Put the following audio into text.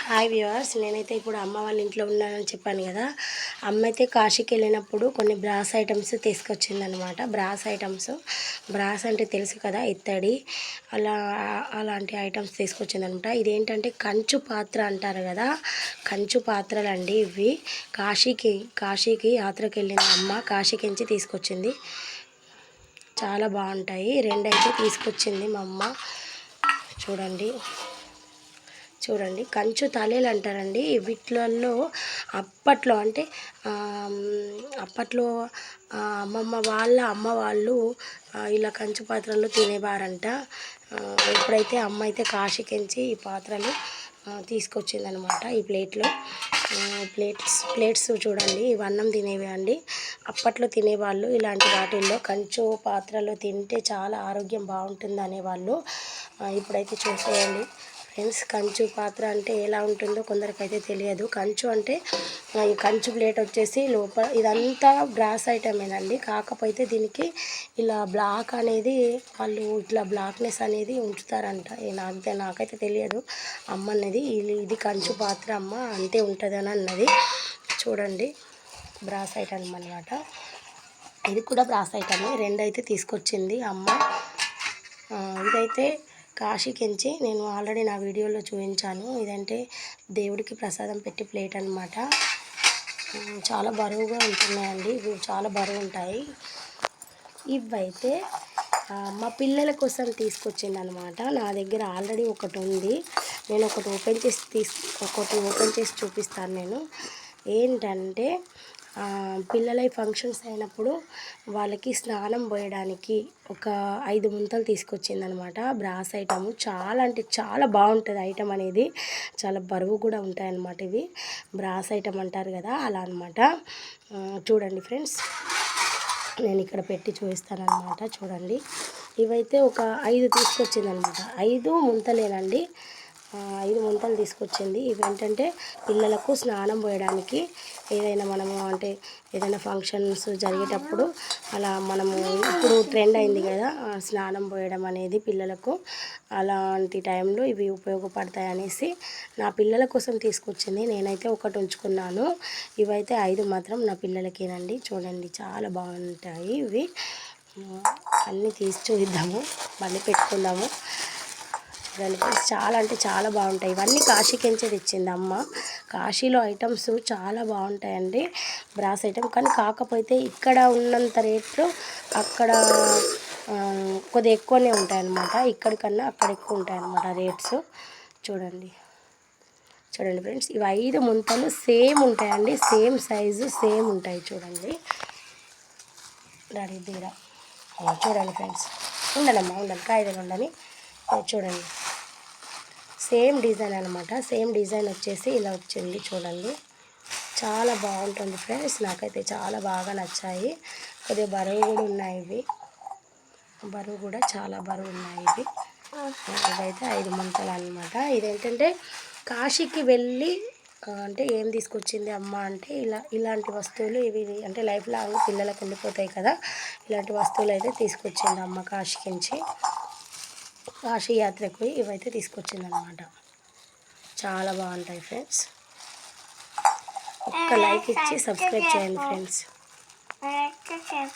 Hi viewers, నేనైతే ఇప్పుడు అమ్మ వాళ్ళ ఇంట్లో ఉన్నానని చెప్పాను కదా. అమ్మ అయితే కాశీకి వెళ్ళినప్పుడు కొన్ని బ్రాస్ ఐటమ్స్ తీసుకొచ్చిందనమాట. బ్రాస్ అంటే తెలుసు కదా, ఇత్తడి అలాంటి ఐటమ్స్ తీసుకొచ్చిందనమాట. ఇదేంటంటే కంచు పాత్ర అంటారు కదా, కంచు పాత్రలు అండి ఇవి. కాశీకి యాత్రకు వెళ్ళింది అమ్మ, కాశీకించి తీసుకొచ్చింది. చాలా బాగుంటాయి. రెండైతే తీసుకొచ్చింది మా అమ్మ. చూడండి కంచు తాళేలు అంటారండి వీటిలలో. అప్పట్లో అంటే అప్పట్లో అమ్మమ్మ వాళ్ళ అమ్మ వాళ్ళు ఇలా కంచు పాత్రల్లో తినేవారంట. ఎప్పుడైతే అమ్మ అయితే కాశీకించి ఈ పాత్రలు తీసుకొచ్చిందనమాట. ఈ ప్లేట్స్ చూడండి, ఇవి అన్నం తినేవి అండి. అప్పట్లో తినేవాళ్ళు ఇలాంటి వాటిల్లో. కంచు పాత్రలో తింటే చాలా ఆరోగ్యం బాగుంటుంది అనేవాళ్ళు. ఇప్పుడైతే చూసేయండి ఫ్రెండ్స్, కంచు పాత్ర అంటే ఎలా ఉంటుందో కొందరికైతే తెలియదు. కంచు అంటే ఈ కంచు ప్లేట్ వచ్చేసి లోపల ఇదంతా బ్రాస్ ఐటమేనండి. కాకపోతే దీనికి ఇలా బ్లాక్ అనేది వాళ్ళు ఇట్లా బ్లాక్నెస్ అనేది ఉంచుతారంట. నాకైతే తెలియదు. అమ్మ అన్నది ఇది కంచు పాత్ర అమ్మ, అంతే ఉంటుందని అన్నది. చూడండి, బ్రాస్ ఐటమ్ అన్నమాట. ఇది కూడా బ్రాస్ ఐటమే. రెండైతే తీసుకొచ్చింది అమ్మ. ఇదైతే కాశీకించి నేను ఆల్రెడీ నా వీడియోలో చూపించాను. ఇదంటే దేవుడికి ప్రసాదం పెట్టి ప్లేట్ అనమాట. చాలా బరువుగా ఉంటున్నాయండి, ఇవి చాలా బరువు ఉంటాయి. ఇవైతే మా పిల్లల కోసం తీసుకొచ్చింది అనమాట. నా దగ్గర ఆల్రెడీ ఒకటి ఉంది. నేను ఒకటి ఓపెన్ చేసి చూపిస్తాను. నేను ఏంటంటే పిల్లలై ఫంక్షన్స్ అయినప్పుడు వాళ్ళకి స్నానం పోయడానికి ఒక 5 ముంతలు తీసుకొచ్చిందనమాట. బ్రాస్ ఐటము చాలా అంటే చాలా బాగుంటుంది. ఐటమ్ అనేది చాలా బరువు కూడా ఉంటాయన్నమాట. ఇవి బ్రాస్ ఐటమ్ అంటారు కదా, అలా అనమాట. చూడండి ఫ్రెండ్స్, నేను ఇక్కడ పెట్టి చూపిస్తానమాట. చూడండి, ఇవైతే ఒక 5 తీసుకొచ్చిందనమాట. 5 ముంతలేనండి, 5 ముంతలు తీసుకొచ్చింది. ఇవి ఏంటంటే పిల్లలకు స్నానం పోయడానికి, ఏదైనా మనము అంటే ఏదైనా ఫంక్షన్స్ జరిగేటప్పుడు అలా మనము ఇప్పుడు ట్రెండ్ అయింది కదా స్నానం పోయడం అనేది పిల్లలకు. అలాంటి టైంలో ఇవి ఉపయోగపడతాయి అనేసి నా పిల్లల కోసం తీసుకొచ్చింది. నేనైతే ఒకటి ఉంచుకున్నాను. ఇవైతే 5 మాత్రం నా పిల్లలకేనండి. చూడండి, చాలా బాగుంటాయి ఇవి. అన్నీ తీసి చూద్దాము, మళ్ళీ పెట్టుకుందాము. చాలా అంటే చాలా బాగుంటాయి. ఇవన్నీ కాశీకించే తెచ్చింది అమ్మ. కాశీలో ఐటమ్స్ చాలా బాగుంటాయండి, బ్రాస్ ఐటమ్. కానీ కాకపోతే ఇక్కడ ఉన్నంత రేట్లు అక్కడ కొద్దిగా ఎక్కువనే ఉంటాయన్నమాట. ఇక్కడికన్నా అక్కడ ఎక్కువ ఉంటాయన్నమాట రేట్స్. చూడండి ఫ్రెండ్స్, ఇవి 5 ముంతలు సేమ్ ఉంటాయండి, సేమ్ సైజు సేమ్ ఉంటాయి. చూడండి తీరా చూడండి ఫ్రెండ్స్. ఉండాలి కాయలు ఉండని. చూడండి, సేమ్ డిజైన్ అనమాట. సేమ్ డిజైన్ వచ్చేసి ఇలా వచ్చింది. చూడండి, చాలా బాగుంటుంది ఫ్రెండ్స్. నాకైతే చాలా బాగా నచ్చాయి. కొద్దిగా బరువు కూడా ఉన్నాయి ఇవి, చాలా బరువు ఉన్నాయి ఇవి. ఇదైతే 5 ముంతలు అనమాట. ఇదేంటంటే కాశీకి వెళ్ళి అంటే ఏం తీసుకొచ్చింది అమ్మ అంటే ఇలాంటి వస్తువులు. ఇవి అంటే లైఫ్ లాంగ్ పిల్లలకు ఉండిపోతాయి కదా, ఇలాంటి వస్తువులు అయితే తీసుకొచ్చింది అమ్మ కాశీకించి. కాశీ యాత్రకు ఇవైతే తీసుకొచ్చిందనమాట. చాలా బాగుంటాయి ఫ్రెండ్స్. ఒక్క లైక్ ఇచ్చి సబ్స్క్రైబ్ చేయండి ఫ్రెండ్స్.